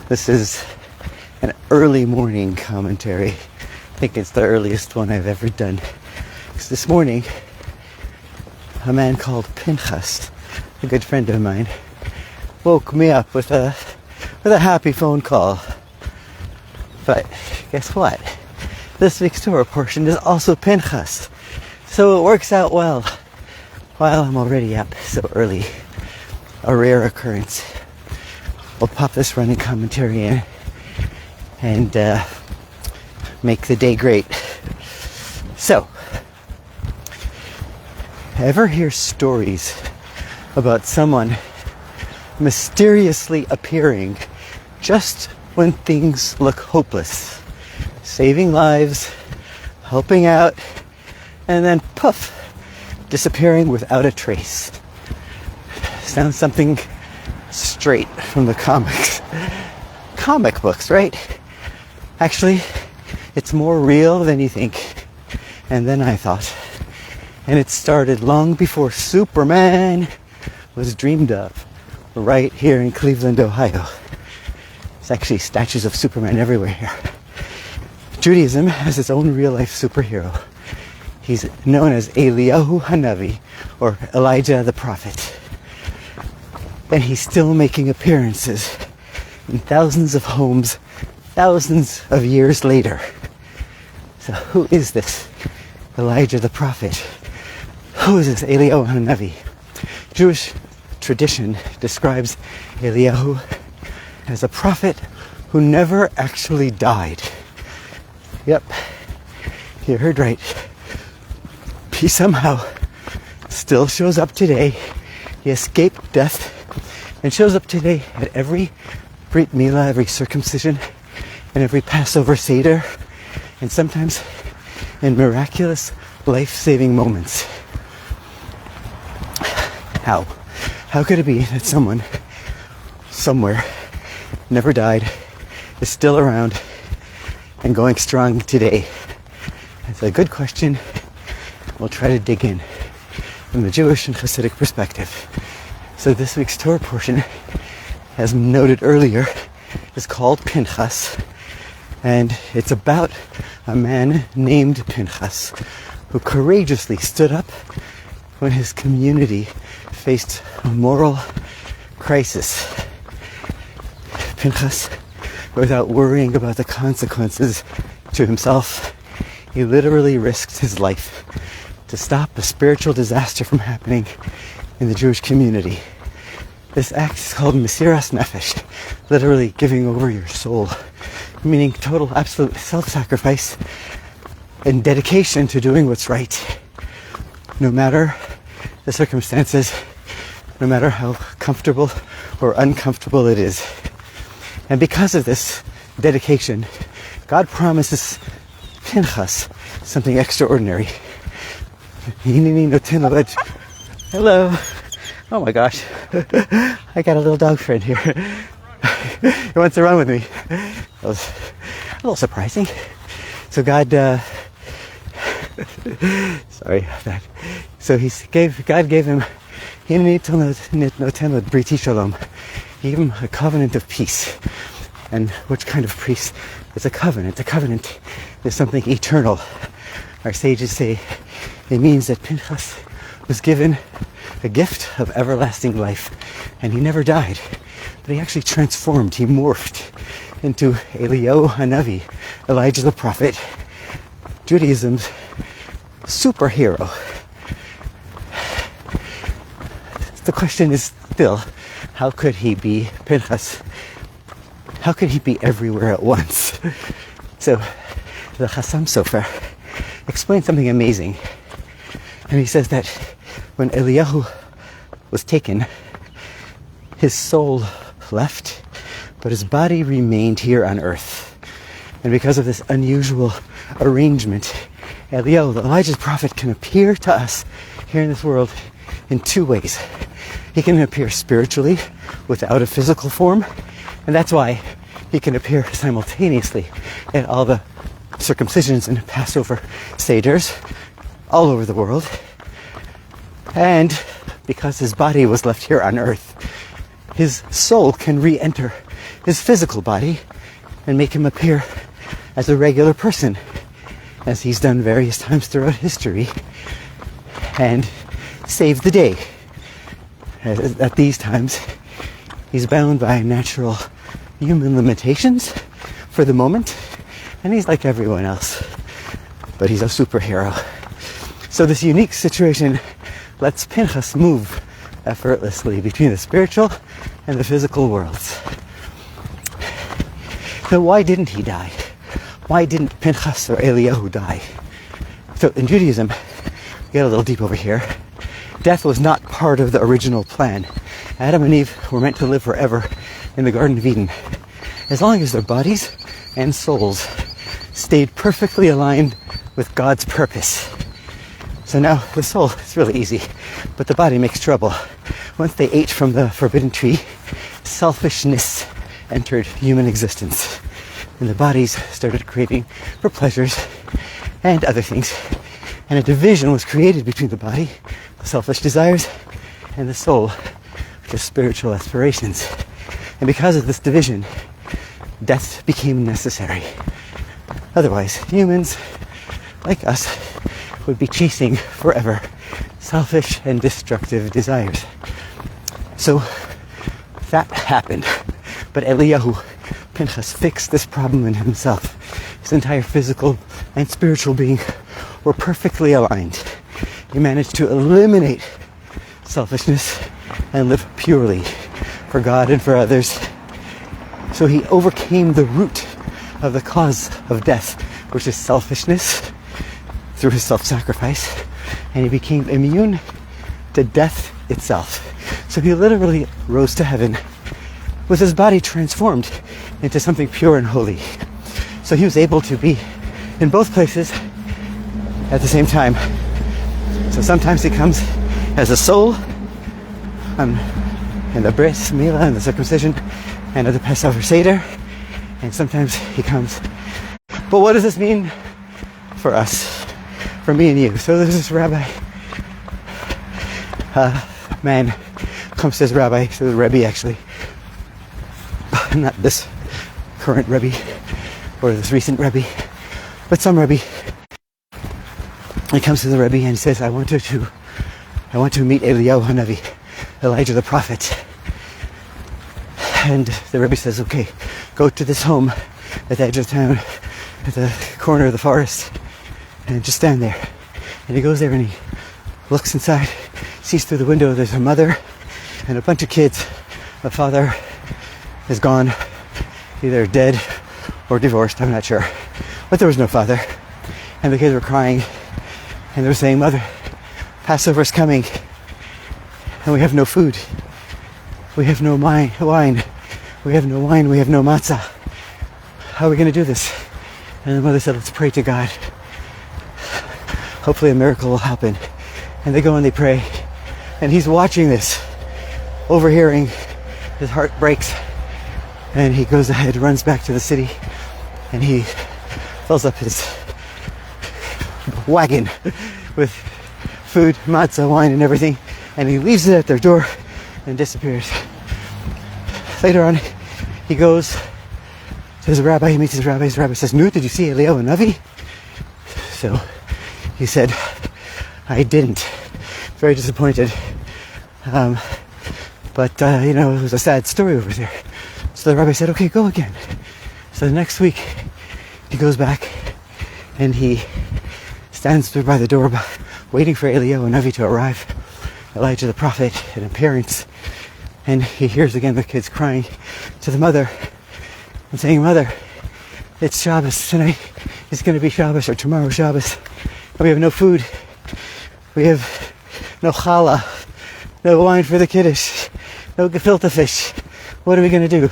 This is an early morning commentary. I think it's the earliest one I've ever done. Because this morning, a man called Pinchas, a good friend of mine, woke me up with a happy phone call. But guess what? This week's Torah portion is also Pinchas. So it works out well. While I'm already up so early. A rare occurrence. We'll pop this running commentary in and make the day great. So, ever hear stories about someone mysteriously appearing just when things look hopeless, saving lives, helping out, and then poof, disappearing without a trace? Sounds something straight from the comic books, right? Actually, it's more real than you think, and then I thought. And it started long before Superman was dreamed of, right here in Cleveland, Ohio. There's actually statues of Superman everywhere here. Judaism has its own real-life superhero. He's known as Eliyahu Hanavi, or Elijah the Prophet. And he's still making appearances in thousands of homes, thousands of years later. So who is this Elijah the Prophet? Who is this Eliyahu Hanavi? Jewish tradition describes Eliyahu as a prophet who never actually died. Yep, you heard right. He somehow still shows up today. He escaped death and shows up today at every Brit Milah, every circumcision, and every Passover Seder, and sometimes in miraculous, life-saving moments. How? How could it be that someone, somewhere, never died, is still around, and going strong today? It's a good question. We'll try to dig in from the Jewish and Hasidic perspective. So this week's Torah portion, as noted earlier, is called Pinchas, and it's about a man named Pinchas who courageously stood up when his community faced a moral crisis. Pinchas, without worrying about the consequences to himself, he literally risked his life to stop a spiritual disaster from happening in the Jewish community. This act is called Mesiras Nefesh, literally giving over your soul, meaning total, absolute self-sacrifice and dedication to doing what's right, no matter the circumstances, no matter how comfortable or uncomfortable it is. And because of this dedication, God promises Pinchas something extraordinary. Hello. Oh my gosh. I got a little dog friend here. He wants to run with me. That was a little surprising. So God, sorry about that. So God gave him, he gave him a covenant of peace. And which kind of peace? It's a covenant. A covenant is something eternal. Our sages say it means that Pinchas was given a gift of everlasting life, and he never died, but he actually transformed, he morphed into Eliyahu Hanavi, Elijah the Prophet, Judaism's superhero. The question is still, how could he be Pinchas? How could he be everywhere at once? So the Chassam Sofer explains something amazing. And he says that when Eliyahu was taken, his soul left, but his body remained here on earth. And because of this unusual arrangement, Eliyahu, Elijah's prophet, can appear to us here in this world in two ways. He can appear spiritually without a physical form, and that's why he can appear simultaneously at all the circumcisions and Passover Seders all over the world. And because his body was left here on earth, his soul can re-enter his physical body and make him appear as a regular person, as he's done various times throughout history, and save the day. At these times, he's bound by natural human limitations for the moment, and he's like everyone else, but he's a superhero. So this unique situation lets Pinchas move effortlessly between the spiritual and the physical worlds. So why didn't he die? Why didn't Pinchas or Eliyahu die? So in Judaism, get a little deep over here, death was not part of the original plan. Adam and Eve were meant to live forever in the Garden of Eden, as long as their bodies and souls stayed perfectly aligned with God's purpose. So now the soul is really easy, but the body makes trouble. Once they ate from the forbidden tree, selfishness entered human existence, and the bodies started craving for pleasures and other things, and a division was created between the body, the selfish desires, and the soul, which is spiritual aspirations. And because of this division, death became necessary. Otherwise, humans like us would be chasing forever selfish and destructive desires. So that happened. But Eliyahu, Pinchas, fixed this problem in himself. His entire physical and spiritual being were perfectly aligned. He managed to eliminate selfishness and live purely for God and for others. So he overcame the root of the cause of death, which is selfishness, through his self-sacrifice, and he became immune to death itself. So he literally rose to heaven with his body transformed into something pure and holy. So he was able to be in both places at the same time. So sometimes he comes as a soul in the bris milah and the circumcision and at the Passover Seder, and sometimes he comes. But what does this mean for us, for me and you? So there's this rabbi, man comes to his rabbi, to the Rebbe actually, not this current Rebbe or this recent Rebbe, but some Rebbe. He comes to the Rebbe and says, I want to meet Eliyahu Hanavi, Elijah the prophet. And the Rebbe says, okay, go to this home at the edge of town, at the corner of the forest, and just stand there. And he goes there and he looks inside, sees through the window there's a mother and a bunch of kids. The father is gone, either dead or divorced, I'm not sure. But there was no father. And the kids were crying and they were saying, Mother, Passover's coming and we have no food. We have no wine. We have no wine. We have no matzah. How are we going to do this? And the mother said, let's pray to God. Hopefully a miracle will happen. And they go and they pray. And he's watching this, overhearing. His heart breaks. And he goes ahead, runs back to the city. And he fills up his wagon with food, matzah, wine, and everything. And he leaves it at their door and disappears. Later on, he goes to his rabbi, he meets his rabbi says, "Nu, did you see Eliyahu Hanavi?" So he said, "I didn't." Very disappointed. But it was a sad story over there. So the rabbi said, "Okay, go again." So the next week, he goes back and he stands there by the door waiting for Eliyahu Hanavi to arrive, Elijah the prophet, an appearance. And he hears again the kids crying to the mother and saying, "Mother, it's Shabbos tonight. It's going to be Shabbos, or tomorrow Shabbos. And we have no food. We have no challah, no wine for the kiddush, no gefilte fish. What are we going to do?"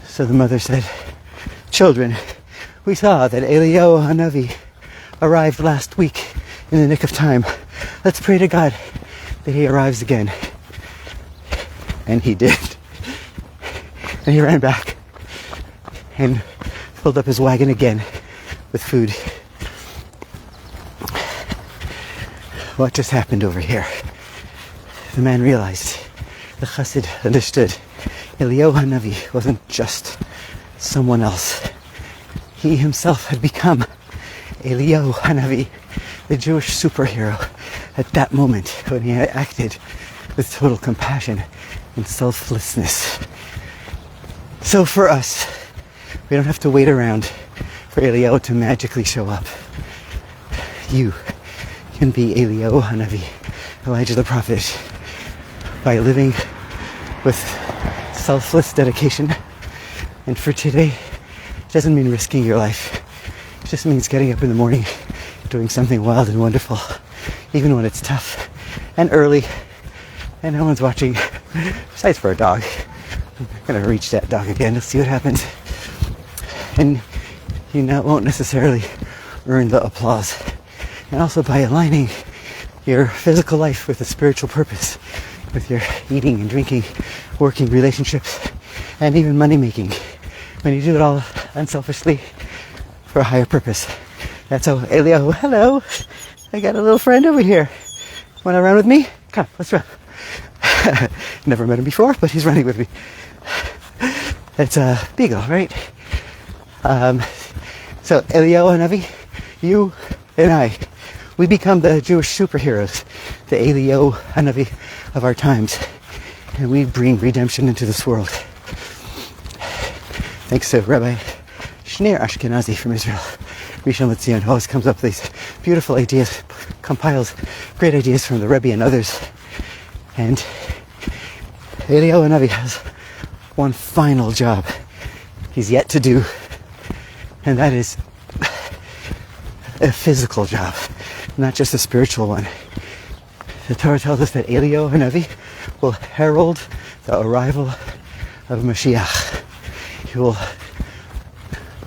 So the mother said, "Children, we saw that Eliyahu Hanavi arrived last week in the nick of time. Let's pray to God that he arrives again." And he did. And he ran back and filled up his wagon again with food. What just happened over here? The man realized, the chassid understood, Eliyahu Hanavi wasn't just someone else. He himself had become Eliyahu Hanavi, the Jewish superhero, at that moment when he had acted with total compassion and selflessness. So for us, we don't have to wait around for Eliyahu to magically show up. You can be Eliyahu Hanavi, Elijah the prophet, by living with selfless dedication. And for today, it doesn't mean risking your life. It just means getting up in the morning, doing something wild and wonderful, even when it's tough and early and no one's watching, besides for a dog. I'm gonna reach that dog again to see what happens. And you won't necessarily earn the applause. And also by aligning your physical life with a spiritual purpose, with your eating and drinking, working, relationships, and even money making. When you do it all unselfishly for a higher purpose. That's how Eliyahu, hello, I got a little friend over here. Wanna run with me? Come, let's run. Never met him before, but he's running with me. It's a beagle, right? So Eliyahu Hanavi, you and I, we become the Jewish superheroes, the Eliyahu Hanavi of our times, and we bring redemption into this world. Thanks to Rabbi Shneur Ashkenazi from Israel, Rishon LeZion, who always comes up with these beautiful ideas, compiles great ideas from the Rebbe and others. And Eliyahu Hanavi has one final job he's yet to do, and that is a physical job, not just a spiritual one. The Torah tells us that Eliyahu Hanavi will herald the arrival of Mashiach. He will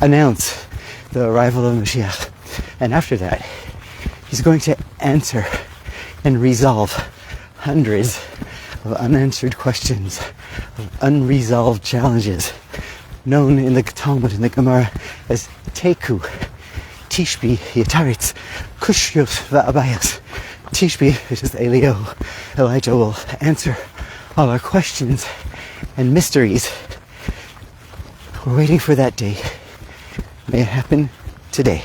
announce the arrival of Mashiach. And after that, he's going to answer and resolve hundreds of unanswered questions, of unresolved challenges, known in the Talmud, in the Gemara, as Teku, Tishbi, Yataritz, Kushyos, Va'abayas. Tishbi, which is Eliyahu, Elijah will answer all our questions and mysteries. We're waiting for that day. May it happen today.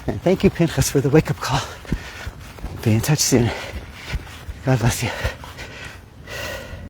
And thank you, Pinchas, for the wake-up call. Be in touch soon. God bless you.